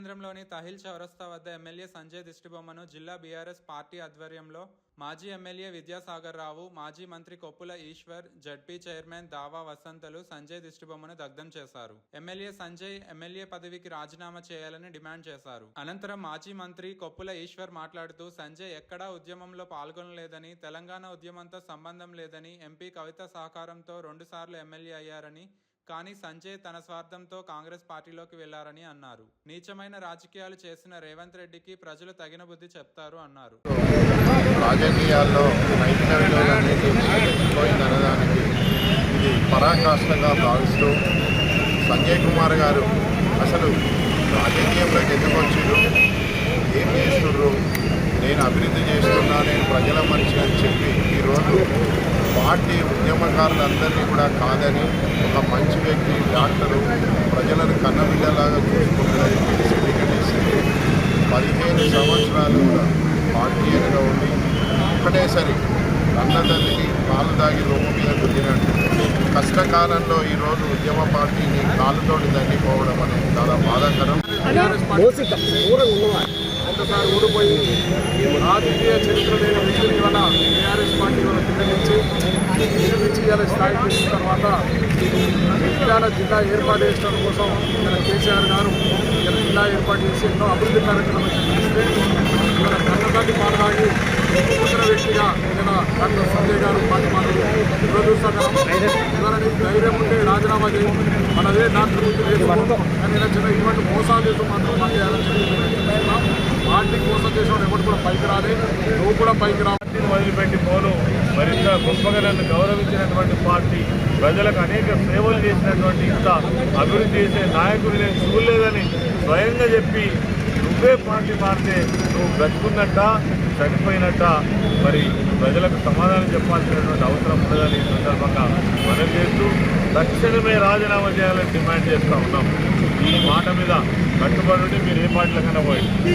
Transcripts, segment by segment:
కేంద్రంలోని తహిల్ చౌరస్తా వద్ద ఎమ్మెల్యే సంజయ్ దిష్టిబొమ్మను జిల్లా బీఆర్ఎస్ పార్టీ ఆధ్వర్యంలో మాజీ ఎమ్మెల్యే విద్యాసాగర్ రావు, మాజీ మంత్రి కొప్పుల ఈశ్వర్, జడ్పీ చైర్మన్ దావా వసంతలు సంజయ్ దిష్టిబొమ్మను దగ్ధం చేశారు. ఎమ్మెల్యే సంజయ్ ఎమ్మెల్యే పదవికి రాజీనామా చేయాలని డిమాండ్ చేశారు. అనంతరం మాజీ మంత్రి కొప్పుల ఈశ్వర్ మాట్లాడుతూ సంజయ్ ఎక్కడా ఉద్యమంలో పాల్గొనలేదని, తెలంగాణ ఉద్యమంతో సంబంధం లేదని, ఎంపీ కవిత సహకారంతో 2 సార్లు ఎమ్మెల్యే అయ్యారని, కానీ సంజయ్ తన స్వార్థంతో కాంగ్రెస్ పార్టీలోకి వెళ్లారని అన్నారు. నీచమైన రాజకీయాలు చేసిన రేవంత్ రెడ్డికి ప్రజలు తగిన బుద్ధి చెప్తారు అన్నారు. రాజకీయాల్లో నైతిక విలువలన్నింటినీ పోయిందనడానికి ఇది పరాకాష్ఠగా భావిస్తూ సంజయ్ కుమార్ గారు అసలు రాజకీయంలోకి ఎందుకు వచ్చిర్రు, ఏం చేస్తుర్రు, నేను అభివృద్ధి చేస్తున్నా, నేను ప్రజల మనిషి అని చెప్పి ఈరోజు పార్టీ ఉద్యమకారులందరినీ కూడా కాదని ఒక మంచి వ్యక్తి, డాక్టరు, ప్రజలను కన్నబిడ్డలాగా చూసుకుంటారని టికెట్ ఇస్తే 15 సంవత్సరాలు కూడా పార్టీ వెనుక ఉండి ఒకటేసరి అన్నతల్లికి కాలు దాగి రొమ్ము మీద గుద్దినట్టు కష్టకాలంలో ఈరోజు ఉద్యమ పార్టీని కాలుతోటి తగ్గిపోవడం అనేది చాలా బాధాకరం. ఒకసారి ఊడిపోయి రాజకీయ చరిత్ర లేని వ్యక్తులు ఇవాళ టీఆర్ఎస్ పార్టీ వల్ల పిల్లలించి ఇవాళ స్థాయికి వచ్చిన తర్వాత జగిత్యాల జిల్లా ఏర్పాటు చేయడం కోసం ఇలా కేసీఆర్ గారు ఇలా జిల్లా ఏర్పాటు చేసి ఎన్నో అభివృద్ధి కార్యక్రమాలు చేస్తే ఇవాళ కన్నదాటి పాల్గొని నూతన వ్యక్తిగా ఇలా డాక్టర్ సంజయ్ గారు పార్టీ ఇవాళ నీకు ధైర్యం ఉంటే రాజీనామా చేయి, మనదే డాక్టర్ గుర్తు చేసుకోవడం కానీ చిన్న ఇటువంటి మోసాలు చేస్తూ మాత్రం పార్టీ కోసం చేసిన ఎవరు కూడా పైకి రాలే, నువ్వు కూడా పైకి రా. పార్టీని వదిలిపెట్టి పోను మరింత గొప్పగా నన్ను గౌరవించినటువంటి పార్టీ, ప్రజలకు అనేక సేవలు చేసినటువంటి ఇంత అభివృద్ధి చేసే నాయకుడు నేను చూడలేదని స్వయంగా చెప్పి నువ్వే పార్టీ మారితే నువ్వు బ్రతుకున్నట్ట చనిపోయినట్ట మరి ప్రజలకు సమాధానం చెప్పాల్సినటువంటి అవసరం ఉండదని ఈ సందర్భంగా మనం చేస్తూ తక్షణమే రాజీనామా చేయాలని డిమాండ్ చేస్తూ ఉన్నాం. ఈ మాట మీద కట్టుబడి మీరు ఏ పార్టీల కన్నా పోయింది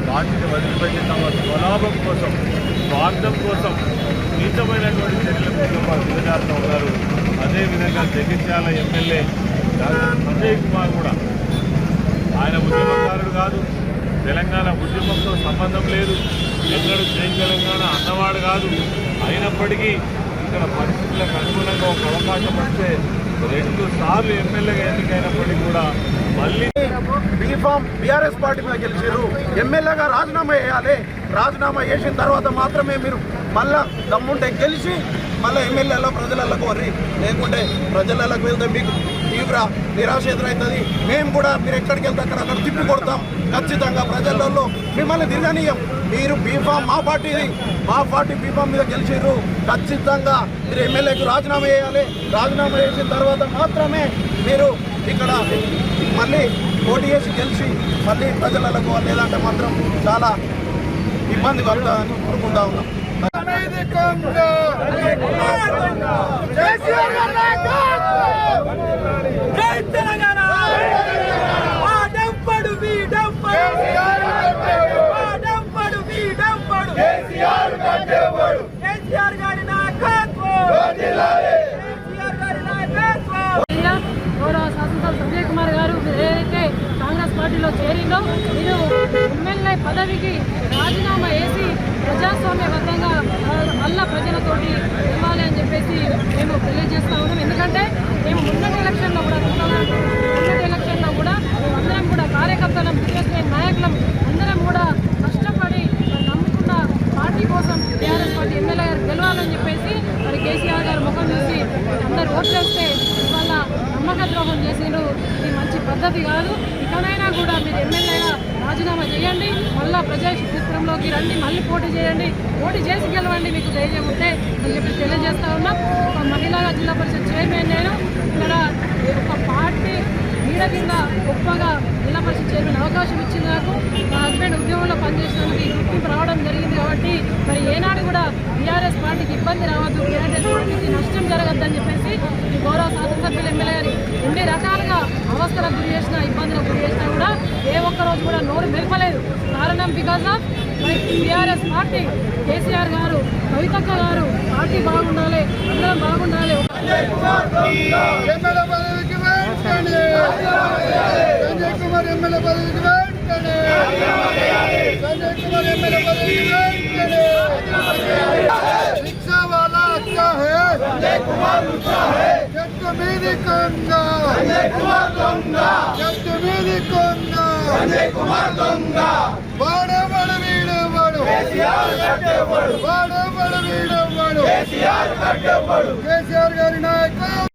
పార్టీని వదిలిపెట్టి తమ స్వలాభం కోసం, స్వార్థం కోసం నీచమైనటువంటి చర్యలకు దిగజారుతూ ఉన్నారు. అదేవిధంగా జగిత్యాల ఎమ్మెల్యే డాక్టర్ సంజయ్ కుమార్ కూడా ఆయన ఉద్యమకారుడు కాదు, తెలంగాణ ఉద్యమంతో సంబంధం లేదు, ఎన్నడూ జై తెలంగాణ అన్నవాడు కాదు. అయినప్పటికీ ఇక్కడ పరిస్థితులకు అనుగుణంగా ఒక అవకాశం వస్తే 2 సార్లు ఎమ్మెల్యేగా ఎన్నికైనప్పటికీ కూడా మళ్ళీ బీఫామ్ బీఆర్ఎస్ పార్టీ మీద గెలిచారు. ఎమ్మెల్యేగా రాజీనామా చేయాలి, రాజీనామా చేసిన తర్వాత మాత్రమే మీరు మళ్ళా దమ్ముంటే గెలిచి మళ్ళీ ఎమ్మెల్యేలో ప్రజలకు వర్రి, లేకుంటే ప్రజలకు వెళ్తే మీకు తీవ్ర నిరాశ ఎదురవుతుంది. మేము కూడా మీరు ఎక్కడికి వెళ్తే అక్కడ తిప్పి కొడతాం. ఖచ్చితంగా ప్రజలలో మిమ్మల్ని తిరగనీయం. మీరు బీఫామ్ మా పార్టీ బీఫామ్ మీద గెలిచారు. ఖచ్చితంగా మీరు ఎమ్మెల్యేకు రాజీనామా చేయాలి. రాజీనామా చేసిన తర్వాత మాత్రమే మీరు ఇక్కడ మళ్ళీ పోటీ చేసి గెలిచి మళ్ళీ ప్రజలకు లేదంటే మాత్రం చాలా ఇబ్బంది పడుతుందని కోరుకుంటా ఉన్నాం. గౌరవ శాసనసభ సంజయ్ కుమార్ గారు ఏదైతే కాంగ్రెస్ పార్టీలో చేరిందో మీరు ఎమ్మెల్యే పదవికి రాజీనామా చేసి ప్రజాస్వామ్యబద్ధంగా మళ్ళా ప్రజలతోటి ఇవ్వాలి అని చెప్పేసి మేము తెలియజేస్తా ఉన్నాం. ఎందుకంటే మేము మొన్నటి ఎలక్షన్లో కూడా అందరం కూడా కార్యకర్తలం, బిజినెస్ నాయకులం అందరం కూడా కష్టపడి నమ్ముకున్న పార్టీ కోసం టీఆర్ఎస్ పార్టీ ఎమ్మెల్యే గారు గెలవాలని చెప్పేసి మరి కేసీఆర్ గారు ముఖం చూసి అందరు ఓట్లేస్తే ఇవాళ నమ్మక ద్రోహం చేసిండ్రు. ఇది మంచి పద్ధతి కాదు. ఇకనైనా కూడా మీరు ఎమ్మెల్యేగా రాజీనామా చేయండి, మళ్ళీ ప్రజా చిత్రంలోకి రండి, మళ్ళీ పోటీ చేయండి, పోటీ చేసి గెలవండి మీకు ధైర్యం ఉంటే అని చెప్పి తెలియజేస్తా ఉన్నాం. ఒక మహిళా జిల్లా పరిషత్ చైర్మన్ నేను ఇక్కడ ఒక పార్టీ నీడ కింద గొప్పగా జిల్లా పరిషత్ చైర్మన్ అవకాశం ఇచ్చింది నాకు. మా హస్బెండ్ ఉద్యోగంలో పనిచేసినందుకు గుర్తింపు రావడం జరిగింది. కాబట్టి మరి ఏనాడు కూడా బీఆర్ఎస్ పార్టీకి ఇబ్బంది రావద్దు, బీఆర్ఎస్ పార్టీకి నష్టం జరగద్దని చెప్పేసి ఈ గౌరవ శాసనసభ్యులు ఎమ్మెల్యే గారు ఎన్ని రకాలుగా అవస్థలకు గురి చేసినా, ఇబ్బందులకు గురి చేసినా కూడా ఏ ఒక్క రోజు కూడా నోరు మెరపలేదు. కారణం because of BRS party, KCR గారు, కవితక్క గారు, పార్టీ బాగుండాలి, అందరం బాగుండాలి. సంజయ్ కుమార్ ఎమ్మెల్యే పదవికి వెంటనే शिक्षा वाला अच्छा है संजय कुमार जगमीदी कोंगा जगमीदी कोंगा संजय कुमार दोंगा बड़े बड़े वीडियो बड़ो बड़े बड़े वीडियो बड़ो केसीआर गारी नायक